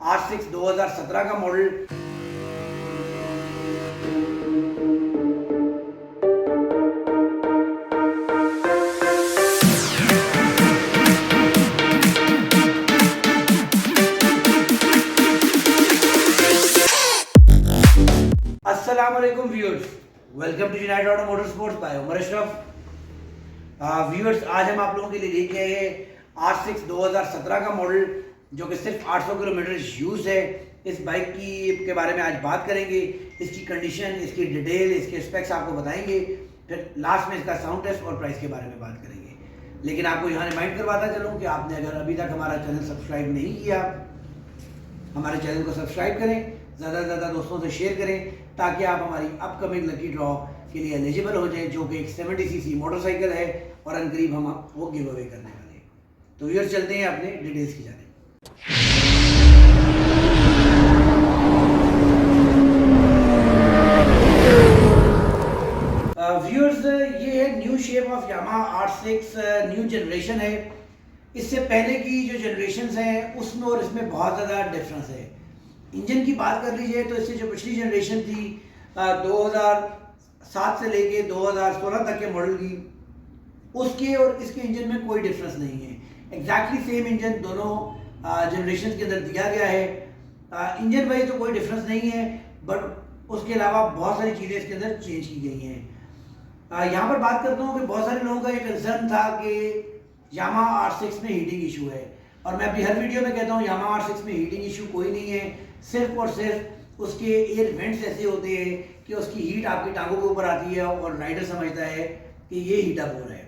R6 2017 का model. अस्सलाम वालेकुम viewers, welcome to United Auto Motor Sports by Umar Ashraf. Viewers, आज हम आप लोगों के लिए लेके आए हैं R6 2017 का मॉडल, जो कि सिर्फ 800 किलोमीटर यूज़ है। इस बाइक के बारे में आज बात करेंगे, इसकी कंडीशन, इसकी डिटेल, इसके स्पेक्स आपको बताएंगे। फिर लास्ट में इसका साउंड टेस्ट और प्राइस के बारे में बात करेंगे। लेकिन आपको यहाँ रिमाइंड करवाता चलूँ कि आपने अगर अभी तक हमारा चैनल सब्सक्राइब नहीं किया, हमारे चैनल को सब्सक्राइब करें, ज़्यादा से ज़्यादा दोस्तों से शेयर करें, ताकि आप हमारी अपकमिंग लकी ड्रॉ के लिए एलिजिबल हो जाएं, जो कि एक 70 सीसी मोटरसाइकिल है और अनकरीब हम वो गिव अवे करने वाले हैं। तो व्यूअर्स, चलते हैं अपने डिटेल्स की जाने। व्यूअर्स, ये है new shape of Yamaha R6 new generation है। इससे पहले की जो जनरेशन्स हैं उसमें और इसमें बहुत ज़्यादा डिफरेंस है। इंजन की बात कर लीजिए तो इससे जो पिछली जनरेशन थी 2007 से लेके 2016 तक के मॉडल की, उसके और इसके इंजन में कोई डिफरेंस नहीं है। एग्जैक्टली सेम इंजन दोनों जनरेशन के अंदर दिया गया है। इंजन वाइज तो कोई डिफरेंस नहीं है, बट उसके अलावा बहुत सारी चीज़ें इसके अंदर चेंज की गई हैं। यहाँ पर बात करता हूँ कि बहुत सारे लोगों का ये कंसर्न था कि यामाहा R6 में हीटिंग इशू है, और मैं अभी हर वीडियो में कहता हूँ यामाहा R6 में हीटिंग इशू कोई नहीं है। सिर्फ और सिर्फ उसके एयर वेंट्स ऐसे होते हैं कि उसकी हीट आपकी टांगों के ऊपर आती है और राइडर समझता है कि ये हीट अप हो रहा है।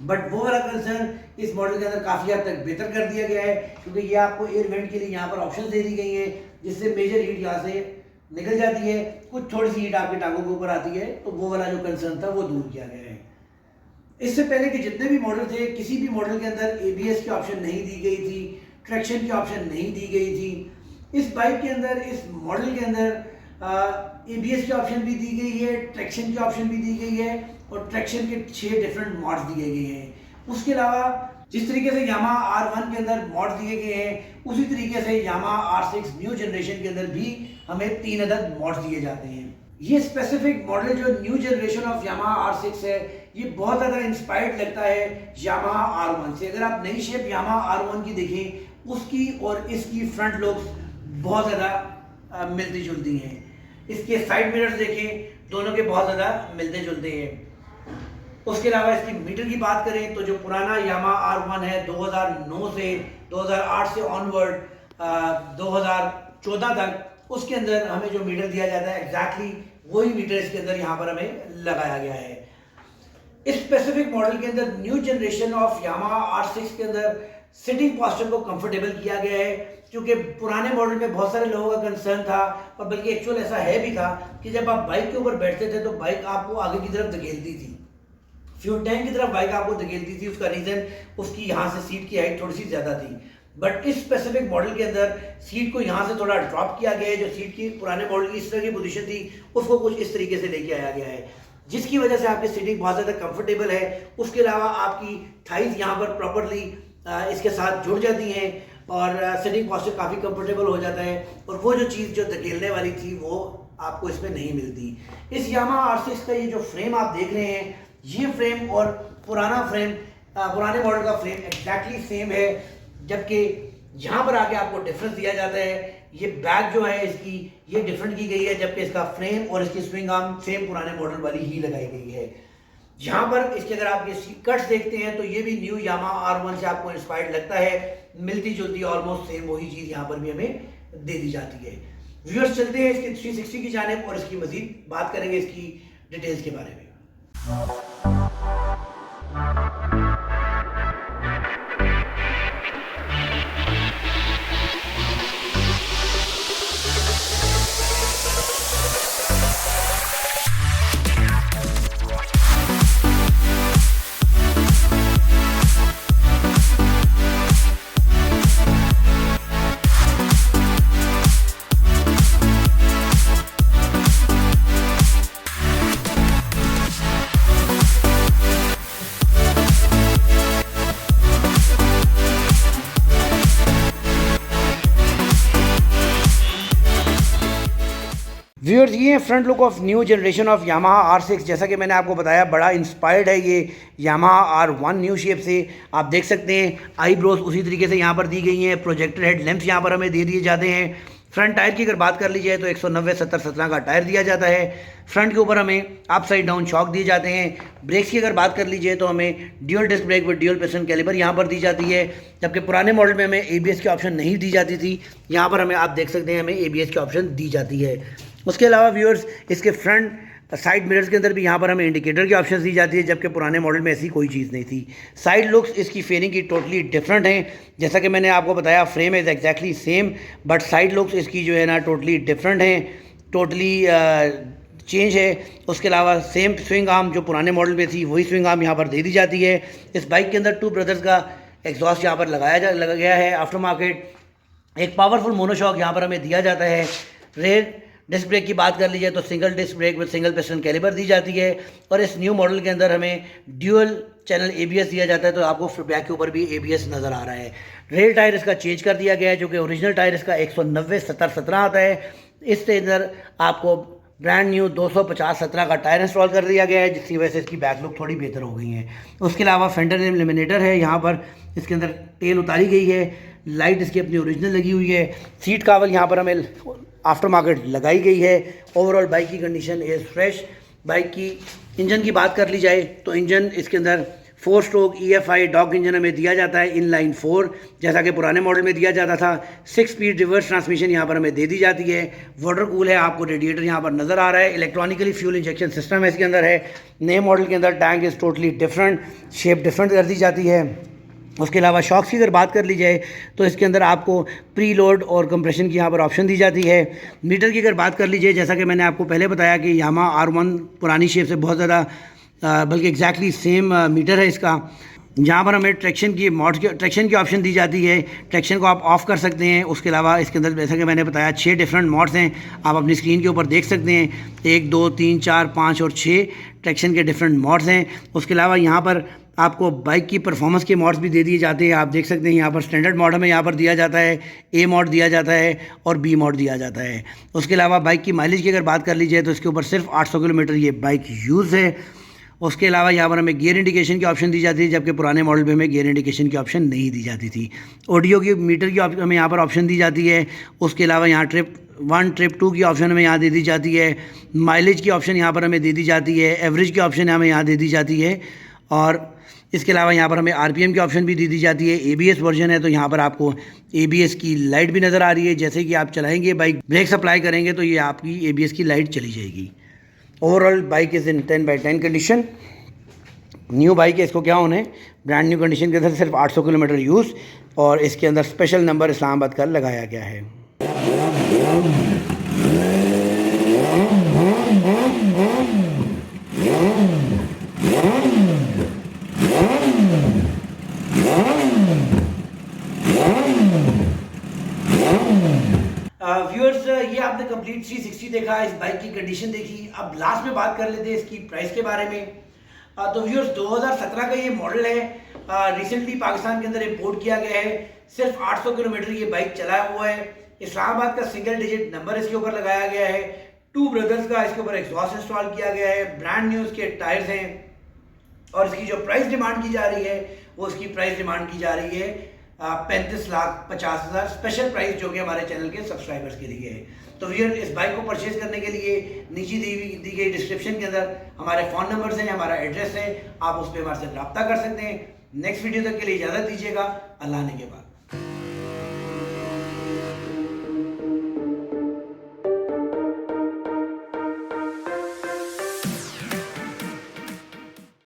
बट वो वाला कंसर्न इस मॉडल के अंदर काफ़ी हद तक बेहतर कर दिया गया है, क्योंकि ये आपको एयर वेंट के लिए यहाँ पर ऑप्शन दे दी गई हैं, जिससे मेजर हीट यहाँ से निकल जाती है। कुछ थोड़ी सी हीट आपकी टांगों के ऊपर आती है, तो वो वाला जो कंसर्न था वो दूर किया गया है। इससे पहले के जितने भी मॉडल थे, किसी भी मॉडल के अंदर ABS की ऑप्शन नहीं दी गई थी, ट्रैक्शन की ऑप्शन नहीं दी गई थी। इस बाइक के अंदर, इस मॉडल के अंदर ABS की ऑप्शन भी दी गई है, ट्रैक्शन की ऑप्शन भी दी गई है, और ट्रैक्शन के 6 डिफरेंट मॉड्स दिए गए हैं। उसके अलावा जिस तरीके से यामाहा R1 के अंदर मॉड्स दिए गए हैं, उसी तरीके से यामाहा R6 न्यू जनरेशन के अंदर भी हमें 3 अदद मॉड्स दिए जाते हैं। ये स्पेसिफिक मॉडल जो new generation of Yamaha R6 है, ये बहुत ज़्यादा इंस्पायर्ड लगता है यामाहा R1 से। अगर आप नई शेप यामाहा R1 की देखें, उसकी और इसकी फ्रंट लुक्स बहुत ज़्यादा मिलती जुलती हैं। इसके साइड मिरर्स देखें, दोनों के बहुत ज़्यादा मिलते जुलते हैं। उसके अलावा इसकी मीटर की बात करें तो जो पुराना यामाहा R1 है 2009 से 2008 से ऑनवर्ड 2014 तक, उसके अंदर हमें जो मीटर दिया जाता है एग्जैक्टली वही मीटर इसके अंदर यहाँ पर हमें लगाया गया है। इस स्पेसिफिक मॉडल के अंदर new generation of Yamaha R6 के अंदर सिटिंग पोस्चर को कंफर्टेबल किया गया है, क्योंकि पुराने मॉडल में बहुत सारे लोगों का कंसर्न था, और बल्कि एक्चुअल ऐसा है भी था कि जब आप बाइक के ऊपर बैठते थे तो बाइक आपको आगे की तरफ धकेलती थी, फ्यूल टैंक की तरफ बाइक आपको धकेलती थी। उसका रीज़न उसकी यहाँ से सीट की हाइट थोड़ी सी ज़्यादा थी। बट इस स्पेसिफिक मॉडल के अंदर सीट को यहाँ से थोड़ा ड्रॉप किया गया है। जो सीट की पुराने मॉडल की इस तरह की पोजीशन थी, उसको कुछ इस तरीके से लेके आया गया है, जिसकी वजह से आपकी सीटिंग बहुत ज़्यादा कंफर्टेबल है। उसके अलावा आपकी थाइज यहाँ पर प्रॉपरली इसके साथ जुड़ जाती हैं, और सीटिंग पोस्चर काफ़ी कंफर्टेबल हो जाता है, और वो जो चीज़ जो धकेलने वाली थी वो आपको इसमें नहीं मिलती। इस यामाहा R6 का ये जो फ्रेम आप देख रहे हैं, ये फ्रेम और पुराना फ्रेम, पुराने मॉडल का फ्रेम एग्जैक्टली सेम है, जबकि यहाँ पर आके आपको डिफरेंस दिया जाता है। ये बैक जो है इसकी, ये डिफरेंट की गई है, जबकि इसका फ्रेम और इसकी स्विंग आर्म सेम पुराने मॉडल वाली ही लगाई गई है। यहाँ पर इसके अगर आप ये कट्स देखते हैं तो ये भी न्यू यामाहा R1 से आपको इंस्पायर्ड लगता है, मिलती जुलती ऑलमोस्ट सेम वही चीज़ यहाँ पर भी हमें दे दी जाती है। व्यूअर्स, चलते हैं इसके 360 की जानिब और इसकी मजीद बात करेंगे इसकी डिटेल्स के बारे में। व्यूअर्स ये front look of new generation of Yamaha R6। जैसा कि मैंने आपको बताया बड़ा इंस्पायर्ड है ये यामाहा R1 न्यू शेप से। आप देख सकते हैं आई ब्रोज उसी तरीके से यहाँ पर दी गई हैं। प्रोजेक्टर हेड लैंप्स यहाँ पर हमें दे दिए जाते हैं। फ्रंट टायर की अगर बात कर ली जाए तो 190/70/17 का टायर दिया जाता है। फ्रंट के ऊपर हमें अप साइड डाउन शॉक दिए जाते हैं। ब्रेक्स की अगर बात कर ली जाए तो हमें dual disc brake with dual piston caliper यहाँ पर दी जाती है, जबकि पुराने मॉडल में हमें ABS की ऑप्शन नहीं दी जाती थी। यहाँ पर हमें आप देख सकते हैं हमें ABS की ऑप्शन दी जाती है। उसके अलावा व्यूअर्स इसके फ्रंट साइड मिरर्स के अंदर भी यहाँ पर हमें इंडिकेटर की ऑप्शन दी जाती है, जबकि पुराने मॉडल में ऐसी कोई चीज़ नहीं थी। साइड लुक्स इसकी फेयरिंग की टोटली डिफरेंट हैं। जैसा कि मैंने आपको बताया frame is exactly same, but side looks इसकी जो है ना टोटली डिफरेंट हैं, टोटली चेंज है। उसके अलावा सेम स्विंग आर्म जो पुराने मॉडल में थी वही स्विंग आर्म यहाँ पर दे दी जाती है। इस बाइक के अंदर टू ब्रदर्स का एग्जॉस्ट यहाँ पर लगा गया है आफ्टर मार्केट। एक पावरफुल मोनोशॉक यहाँ पर हमें दिया जाता है। रेयर डिस्क ब्रेक की बात कर ली जाए तो single disc brake with single piston caliper दी जाती है, और इस न्यू मॉडल के अंदर हमें ड्यूअल चैनल ABS दिया जाता है। तो आपको बैक के ऊपर भी ABS नज़र आ रहा है। रेयर टायर इसका चेंज कर दिया गया है, जो कि ओरिजिनल टायर इसका 190/70/17 आता है। इसके अंदर आपको ब्रांड न्यू 250/17 का टायर इंस्टॉल कर दिया गया है, जिसकी वजह से इसकी बैक लुक थोड़ी बेहतर हो गई है। उसके अलावा फेंडर एलिमिनेटर है, यहाँ पर इसके अंदर टेल उतारी गई है। लाइट इसकी अपनी ओरिजिनल लगी हुई है। सीट कावल यहाँ पर हमें आफ्टर मार्केट लगाई गई है। ओवरऑल बाइक की कंडीशन इज़ फ्रेश। बाइक की इंजन की बात कर ली जाए तो इंजन इसके अंदर 4 स्ट्रोक EFI डॉग इंजन हमें दिया जाता है इनलाइन 4, जैसा कि पुराने मॉडल में दिया जाता था। 6 स्पीड रिवर्स ट्रांसमिशन यहाँ पर हमें दे दी जाती है। वाटर कूल है, आपको रेडिएटर यहाँ पर नज़र आ रहा है। इलेक्ट्रॉनिकली फ्यूल इंजेक्शन सिस्टम इसके अंदर है। नए मॉडल के अंदर tank is totally different, shape different कर दी जाती है। उसके अलावा शॉक्स की अगर बात कर ली जाए तो इसके अंदर आपको प्री लोड और कंप्रेशन की यहाँ पर ऑप्शन दी जाती है। मीटर की अगर बात कर लीजिए, जैसा कि मैंने आपको पहले बताया कि यामाहा R1 पुरानी शेप से बहुत ज़्यादा बल्कि एग्जैक्टली सेम मीटर है इसका। जहाँ पर हमें ट्रैक्शन की ऑप्शन दी जाती है। ट्रैक्शन को आप ऑफ़ कर सकते हैं। उसके अलावा इसके अंदर जैसा कि मैंने बताया 6 डिफरेंट मोड्स हैं, आप अपनी स्क्रीन के ऊपर देख सकते हैं। 1, 2, 3, 4, 5 और 6 ट्रैक्शन के डिफरेंट मोड्स हैं। उसके अलावा यहाँ पर आपको बाइक की परफॉर्मेंस के मोड्स भी दे दिए जाते हैं। आप देख सकते हैं यहाँ पर स्टैंडर्ड मोड हमें यहाँ पर दिया जाता है, A मोड दिया जाता है और B मोड दिया जाता है। उसके अलावा बाइक की माइलेज की अगर बात कर ली जाए तो इसके ऊपर सिर्फ 800 किलोमीटर ये बाइक यूज़ है। उसके अलावा यहाँ पर हमें गियर इंडिकेशन की ऑप्शन दी जाती है, जबकि पुराने मॉडल में हमें गियर इंडिकेशन की ऑप्शन नहीं दी जाती थी। ऑडियो की मीटर की हमें यहाँ पर ऑप्शन दी जाती है। उसके अलावा यहाँ ट्रिप 1 ट्रिप 2 की ऑप्शन हमें यहाँ दे दी जाती है। माइलेज की ऑप्शन यहाँ पर हमें दे दी जाती है। एवरेज की ऑप्शन हमें यहाँ दे दी जाती है। और इसके अलावा यहाँ पर हमें RPM की ऑप्शन भी दी जाती है। ABS वर्जन है तो यहाँ पर आपको ABS की लाइट भी नज़र आ रही है। जैसे कि आप चलाएंगे बाइक, ब्रेक सप्लाई करेंगे तो ये आपकी ABS की लाइट चली जाएगी। Overall bike is in 10/10 condition. New bike है, इसको क्या होना है, ब्रांड न्यू कंडीशन के अंदर सिर्फ 800 किलोमीटर यूज़, और इसके अंदर स्पेशल नंबर इस्लामाबाद का लगाया गया है। व्यूअर्स ये आपने कंप्लीट 360 देखा, इस बाइक की कंडीशन देखी। अब लास्ट में बात कर लेते हैं इसकी प्राइस के बारे में। तो व्यूअर्स 2017 का ये मॉडल है। रिसेंटली पाकिस्तान के अंदर इंपोर्ट किया गया है। सिर्फ 800 किलोमीटर ये बाइक चलाया हुआ है। इस्लामाबाद का सिंगल डिजिट नंबर इसके ऊपर लगाया गया है। टू ब्रदर्स का इसके ऊपर एग्जॉस्ट इंस्टॉल किया गया है। ब्रांड न्यू इसके टायर्स हैं, और इसकी जो प्राइस डिमांड की जा रही है वो इसकी प्राइस डिमांड की जा रही है 35,50,000 स्पेशल प्राइस, जो कि हमारे चैनल के सब्सक्राइबर्स के लिए है। तो व्यूअर इस बाइक को परचेज करने के लिए नीचे दी गई डिस्क्रिप्शन के अंदर हमारे फ़ोन नंबर्स हैं, हमारा एड्रेस है, आप उस पर हमारे से रब्ता कर सकते हैं। नेक्स्ट वीडियो तक के लिए इजाज़त दीजिएगा। अल्लाह ने के बाद।